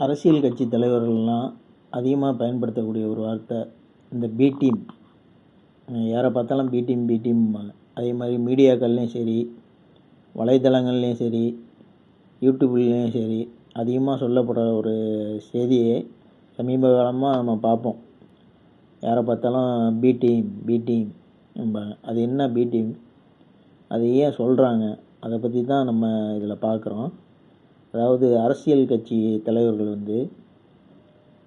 அரசியல் கட்சி தலைவர்கள்லாம் அதிகமாக பயன்படுத்தக்கூடிய ஒரு வார்த்தை இந்த பி டீம். யாரை பார்த்தாலும் பி டீம் பி டீம்பாங்க. அதே மாதிரி மீடியாக்கள்லேயும் சரி, வலைத்தளங்கள்லேயும் சரி, யூடியூப்லேயும் சரி அதிகமாக சொல்லப்படுற ஒரு செய்தியை சமீப காலமாக நம்ம பார்ப்போம். யாரை பார்த்தாலும் பி டீம் பி டீம் என்பாங்க. அது என்ன பி டீம், அது ஏன் சொல்கிறாங்க, அதை பற்றி தான் நம்ம இதில் பார்க்குறோம். அதாவது அரசியல் கட்சி தலைவர்கள்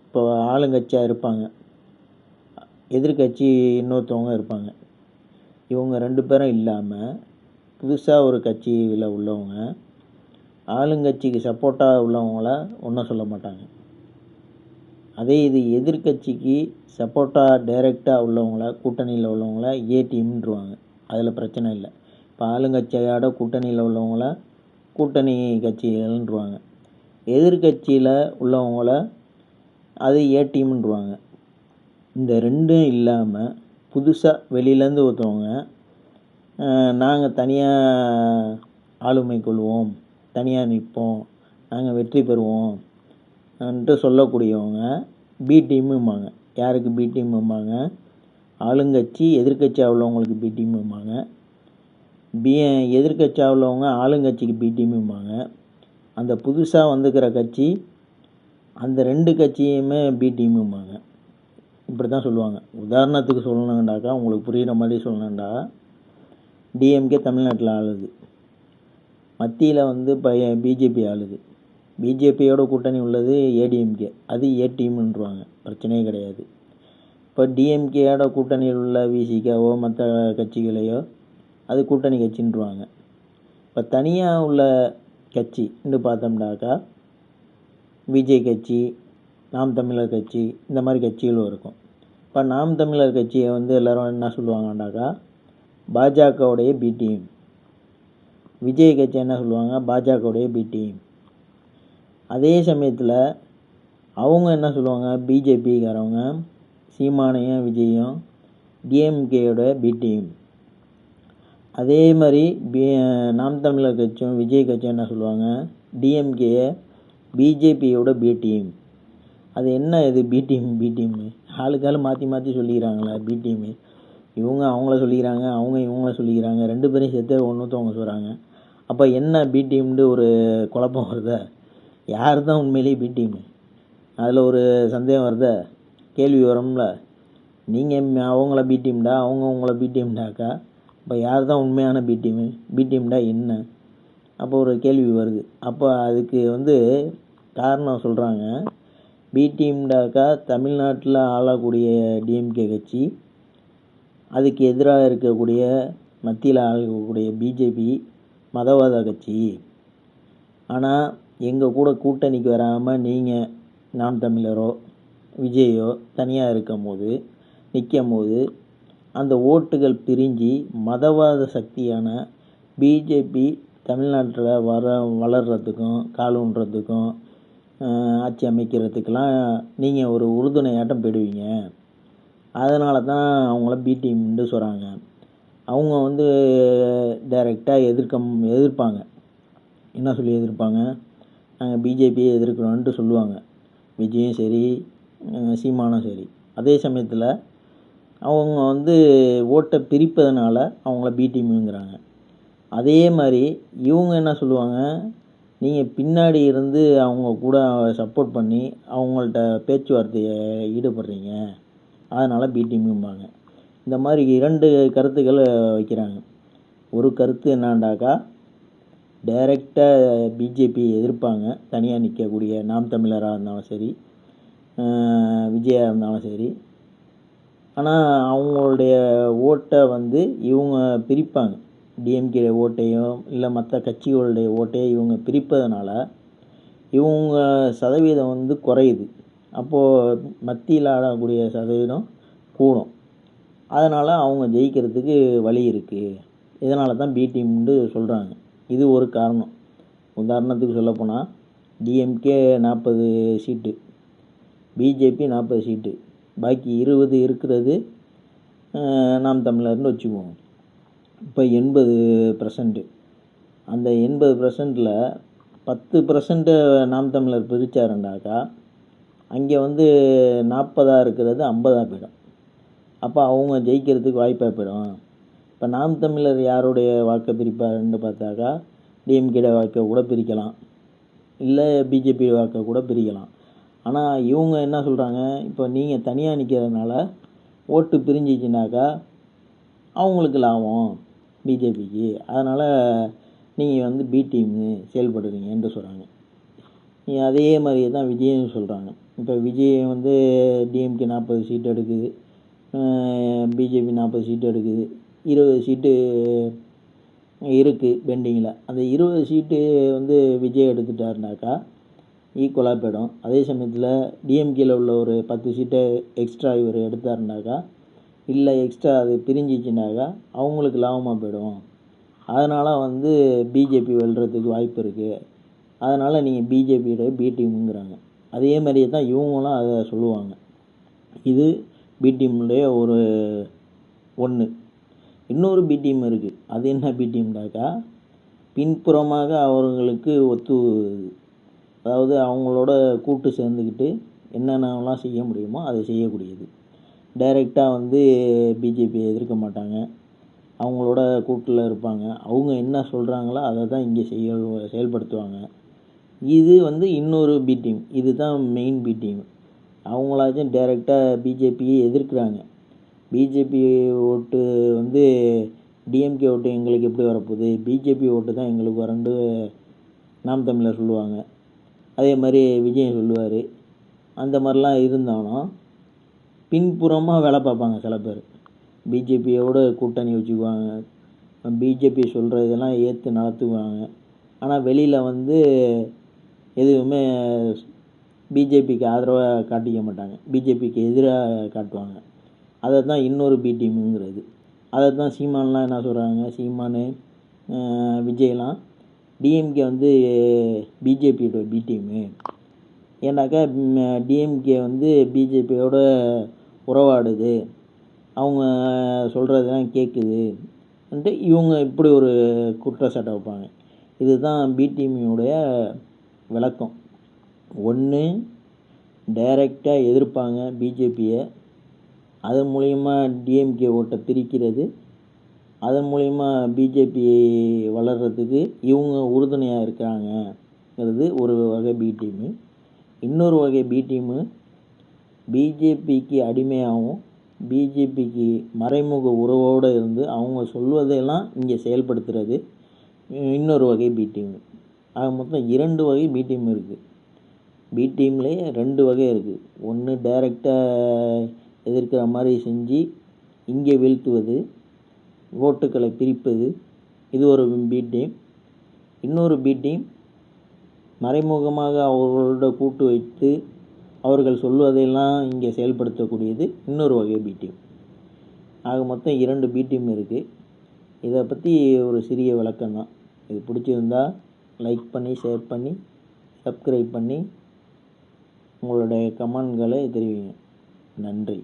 இப்போ ஆளுங்கட்சியாக இருப்பாங்க, எதிர்கட்சி இன்னொருத்தவங்க இருப்பாங்க. இவங்க 2 பேரும் இல்லாமல் புதுசாக ஒரு கட்சியில் உள்ளவங்க ஆளுங்கட்சிக்கு சப்போர்ட்டாக உள்ளவங்கள ஒன்றும் சொல்ல மாட்டாங்க. அதே இது எதிர்கட்சிக்கு சப்போர்ட்டாக டைரெக்டாக உள்ளவங்கள, கூட்டணியில் உள்ளவங்கள ஏ டீம்ன்றுவாங்க. அதில் பிரச்சனை இல்லை. இப்போ ஆளுங்கட்சியோட கூட்டணியில் உள்ளவங்கள கூட்டணி கட்சிகள்ன்றுவாங்க. எதிர்கட்சியில் உள்ளவங்கள அது ஏ டீம்ன்றுவாங்க. இந்த 2ம் இல்லாமல் புதுசாக வெளியிலேருந்து ஒருத்தவங்க நாங்கள் தனியாக ஆளுமை கொள்வோம், தனியாக நிற்போம், நாங்கள் வெற்றி பெறுவோம் ன்ட்டு சொல்லக்கூடியவங்க பி டீம்மும்பாங்க. யாருக்கு பி டீம்மும்பாங்க? ஆளுங்கட்சி எதிர்கட்சியாக உள்ளவங்களுக்கு பி டீம்மும்பாங்க. எதிர்கட்சியாக உள்ளவங்க ஆளுங்கட்சிக்கு பி டீம்மும்பாங்க. அந்த புதுசாக வந்துக்கிற கட்சி அந்த 2 கட்சியுமே பி டீம்மும்பாங்க. இப்படி தான் சொல்லுவாங்க. உதாரணத்துக்கு சொல்லணுண்டாக்கா, உங்களுக்கு புரிகிற மாதிரி சொல்லணுண்டா, டிஎம்கே தமிழ்நாட்டில் ஆளுது, மத்தியில் இப்போ பிஜேபி ஆளுது. பிஜேபியோட கூட்டணி உள்ளது ஏடிஎம்கே, அது ஏ டீம்ன்றுவாங்க. பிரச்சனையே கிடையாது. இப்போ டிஎம்கேயோட கூட்டணியில் உள்ள விசிகாவோ மற்ற கட்சிகளையோ அது கூட்டணி கட்சின்றுவாங்க. இப்போ தனியாக உள்ள கட்சின்னு பார்த்தோம்னாக்கா விஜய் கட்சி, நாம் தமிழர் கட்சி, இந்த மாதிரி கட்சிகளும் இருக்கும். இப்போ நாம் தமிழர் கட்சியை எல்லோரும் என்ன சொல்லுவாங்கன்னாக்கா பாஜகவுடைய பி டீம். விஜய் கட்சி என்ன சொல்லுவாங்க? பாஜகவுடைய பி டீம். அதே சமயத்தில் அவங்க என்ன சொல்லுவாங்க? பிஜேபிக்காரவங்க சீமானையும் விஜயும் டிஎம்கேயோட பி டீம். அதே மாதிரி நாம் தமிழர் கட்சியும் விஜய் கட்சியும் என்ன சொல்லுவாங்க? டிஎம்கேயை பிஜேபியோட பி டீம். அது என்ன இது பி டீம் பி டீம்மு? ஆளுக்காலும் மாற்றி மாற்றி சொல்லிக்கிறாங்களே பி டீம்மு. இவங்க அவங்கள சொல்லிக்கிறாங்க, அவங்க இவங்கள சொல்லிக்கிறாங்க, 2 பேரையும் சேர்த்து ஒன்றுத்தவங்க சொல்கிறாங்க. அப்போ என்ன பி டீம்னு ஒரு குழப்பம் வருதா? யார் தான் உண்மையிலேயே பி டீம்மு? அதில் ஒரு சந்தேகம் வருதா? கேள்வி வரும்ல. நீங்கள் அவங்கள பி டீம்டா, அவங்க உங்களை பி டீம்டாக்கா, இப்போ யார் தான் உண்மையான பி டீமு? பி டீம்டா என்ன? அப்போ ஒரு கேள்வி வருது. அப்போ அதுக்கு காரணம் சொல்கிறாங்க. பி டீம்டாக்கா தமிழ்நாட்டில் ஆளக்கூடிய டிஎம்கே கட்சி, அதுக்கு எதிராக இருக்கக்கூடிய மத்தியில் ஆளக்கூடிய பிஜேபி மதவாத கட்சி. ஆனால் எங்கள் கூட கூட்டணிக்கு வராமல் நீங்கள் நாம் தமிழரோ விஜயோ தனியாக நிற்கும் போது அந்த ஓட்டுகள் பிரிஞ்சு மதவாத சக்தியான பிஜேபி தமிழ்நாட்டில் வளர்கிறதுக்கும் கால் ஊன்றதுக்கும் ஆட்சி அமைக்கிறதுக்கெலாம் நீங்கள் ஒரு உறுதுணையாட்டம் போயிடுவீங்க. அதனால தான் அவங்கள பி டீம்னு சொல்கிறாங்க. அவங்க டைரெக்டாக எதிர்ப்பாங்க. என்ன சொல்லி எதிர்ப்பாங்க? நாங்கள் பிஜேபியை எதிர்க்கிறோன்ட்டு சொல்லுவாங்க. விஜயும் சரி, சீமானும் சரி. அதே சமயத்தில் அவங்க ஓட்டை பிரிப்பதனால அவங்கள பி டீம்ங்கிறாங்க. அதே மாதிரி இவங்க என்ன சொல்லுவாங்க? நீங்கள் பின்னாடி இருந்து அவங்க கூட சப்போர்ட் பண்ணி அவங்கள்ட்ட பேச்சுவார்த்தையை ஈடுபடுறீங்க, அதனால் பி டீம்பாங்க. இந்த மாதிரி 2 கருத்துக்களை வைக்கிறாங்க. ஒரு கருத்து என்னாண்டாக்கா, டைரெக்டாக பிஜேபி எதிர்ப்பாங்க, தனியாக நிற்கக்கூடிய நாம் தமிழராக இருந்தாலும் சரி, விஜயாக இருந்தாலும் சரி. ஆனால் அவங்களுடைய ஓட்டை இவங்க பிரிப்பாங்க. டிஎம்கே ஓட்டையும் இல்லை மற்ற கட்சிகளுடைய ஓட்டையை இவங்க பிரிப்பதனால இவங்க சதவீதம் குறையுது. அப்போது மத்தியில் ஆடக்கூடிய சதவீதம் கூடும். அதனால் அவங்க ஜெயிக்கிறதுக்கு வழி இருக்குது. இதனால தான் பி டீம்னு சொல்கிறாங்க. இது ஒரு காரணம். உதாரணத்துக்கு சொல்லப்போனால் டிஎம்கே 40 சீட்டு, பிஜேபி 40 சீட்டு, பாக்கி 20 இருக்கிறது நாம் தமிழர்னு வச்சுக்குவோம். இப்போ 80%. அந்த 80%ல் 10% நாம் தமிழர் பிரித்தாருண்டாக்கா அங்கே வந்து 40 இருக்கிறது 50 போயிடும். அப்போ அவங்க ஜெயிக்கிறதுக்கு வாய்ப்பாக போயிடும். இப்போ நாம் தமிழர் யாருடைய வாக்கை பிரிப்பாருன்னு பார்த்தாக்கா டிஎம்கே வாக்கை கூட பிரிக்கலாம், இல்லை பிஜேபி வாக்கை கூட பிரிக்கலாம். ஆனால் இவங்க என்ன சொல்கிறாங்க, இப்போ நீங்கள் தனியாக நிற்கிறதுனால ஓட்டு பிரிஞ்சிச்சுனாக்கா அவங்களுக்கு லாபம் பிஜேபிக்கு, அதனால் நீங்கள் வந்து பி டீமு செயல்படுறீங்கன்னு சொல்கிறாங்க. அதே மாதிரியே தான் விஜயும் சொல்கிறாங்க. இப்போ விஜய் வந்து டிஎம்கே 40 சீட்டு எடுக்குது, பிஜேபி 40 சீட்டு எடுக்குது, 20 சீட்டு இருக்குது பெண்டிங்கில். அந்த 20 சீட்டு வந்து விஜய் எடுத்துட்டாருனாக்கா ஈக்குவலாக போயிடும். அதே சமயத்தில் டிஎம்கேயில் உள்ள ஒரு 10 சீட்டை எக்ஸ்ட்ரா இவர் எடுத்தாருனாக்கா, இல்லை எக்ஸ்ட்ரா அது பிரிஞ்சிச்சுனாக்கா அவங்களுக்கு லாபமாக போயிடும். அதனால் வந்து பிஜேபி வெல்றதுக்கு வாய்ப்பு இருக்குது. அதனால் நீங்கள் பிஜேபியோட பி டீமுங்கிறாங்க. அதே மாதிரியே தான் இவங்களும் அதை சொல்லுவாங்க. இது பி டீமுடைய ஒரு ஒன்று. இன்னொரு பி டீம் இருக்குது. அது என்ன பி டீம்னாக்கா, பின்புறமாக அவர்களுக்கு அதாவது அவங்களோட கூட்டு சேர்ந்துக்கிட்டு என்னென்னலாம் செய்ய முடியுமோ அதை செய்யக்கூடியது. டைரெக்டாக வந்து பிஜேபியை எதிர்க்க மாட்டாங்க, அவங்களோட கூட்டில் இருப்பாங்க. அவங்க என்ன சொல்கிறாங்களோ அதை தான் இங்கே செயல்படுத்துவாங்க. இது வந்து இன்னொரு பி டீம். இது தான் மெயின் பி டீம். அவங்களாச்சும் டைரெக்டாக பிஜேபியை எதிர்க்கிறாங்க. பிஜேபி ஓட்டு வந்து டிஎம்கே ஓட்டு எங்களுக்கு எப்படி வரப்போகுது, பிஜேபி ஓட்டு தான் எங்களுக்கு வரண்டு நாம் தமிழர் சொல்லுவாங்க. அதே மாதிரி விஜய் சொல்லுவார். அந்த மாதிரிலாம் இருந்தாலும் பின்புறமாக வேலை பார்ப்பாங்க சில பேர். பிஜேபியோட கூட்டணி வச்சுக்குவாங்க, பிஜேபி சொல்கிற இதெல்லாம் ஏற்று நடத்துவாங்க. ஆனால் வெளியில் வந்து எதுவுமே பிஜேபிக்கு ஆதரவாக காட்டிக்க மாட்டாங்க, பிஜேபிக்கு எதிராக காட்டுவாங்க. அதை தான் இன்னொரு பி டீமுங்கிறது. அதை தான் சீமான்லாம் என்ன சொல்கிறாங்க, சீமானு விஜய்லாம் டிஎம்கே வந்து பிஜேபியோட பி டீமு. ஏன்னாக்கா டிஎம்கே வந்து பிஜேபியோட உறவாடுது, அவங்க சொல்கிறதெல்லாம் கேட்குதுன்ட்டு இவங்க இப்படி ஒரு குற்றச்சாட்டை வைப்பாங்க. இதுதான் பி டீமுடைய விளக்கம். ஒன்று, டைரெக்டாக எதிர்ப்பாங்க பிஜேபியை, அதன் மூலிமா டிஎம்கே ஓட்டை பிரிக்கிறது, அதன் மூலிமா பிஜேபி வளர்கிறதுக்கு இவங்க உறுதுணையாக இருக்காங்கங்கிறது ஒரு வகை பி டீமு. இன்னொரு வகை பி டீமு பிஜேபிக்கு அடிமையாகவும் பிஜேபிக்கு மறைமுக உறவோடு இருந்து அவங்க சொல்வதையெல்லாம் இங்கே செயல்படுத்துகிறது இன்னொரு வகை பி டீமு. ஆக மொத்தம் 2 வகை பி டீம் இருக்குது. பி டீம்லேயே 2 வகை இருக்குது. ஒன்று டைரெக்டாக எதிர்க்கிற மாதிரி செஞ்சு இங்கே வீழ்த்துவது, ஓட்டுக்களை பிரிப்பது, இது ஒரு பி டீம். இன்னொரு பி டீம் மறைமுகமாக அவர்களோட கூட்டு வைத்து அவர்கள் சொல்வதையெல்லாம் இங்கே செயல்படுத்தக்கூடியது இன்னொரு வகை பி டீம். ஆக மொத்தம் 2 பி டீம் இருக்குது. இதை பற்றி ஒரு சிறிய விளக்கம் தான். இது பிடிச்சிருந்தா லைக் பண்ணி, ஷேர் பண்ணி, சப்ஸ்கிரைப் பண்ணி உங்களுடைய கமெண்ட்களை தெரிவிங்க. நன்றி.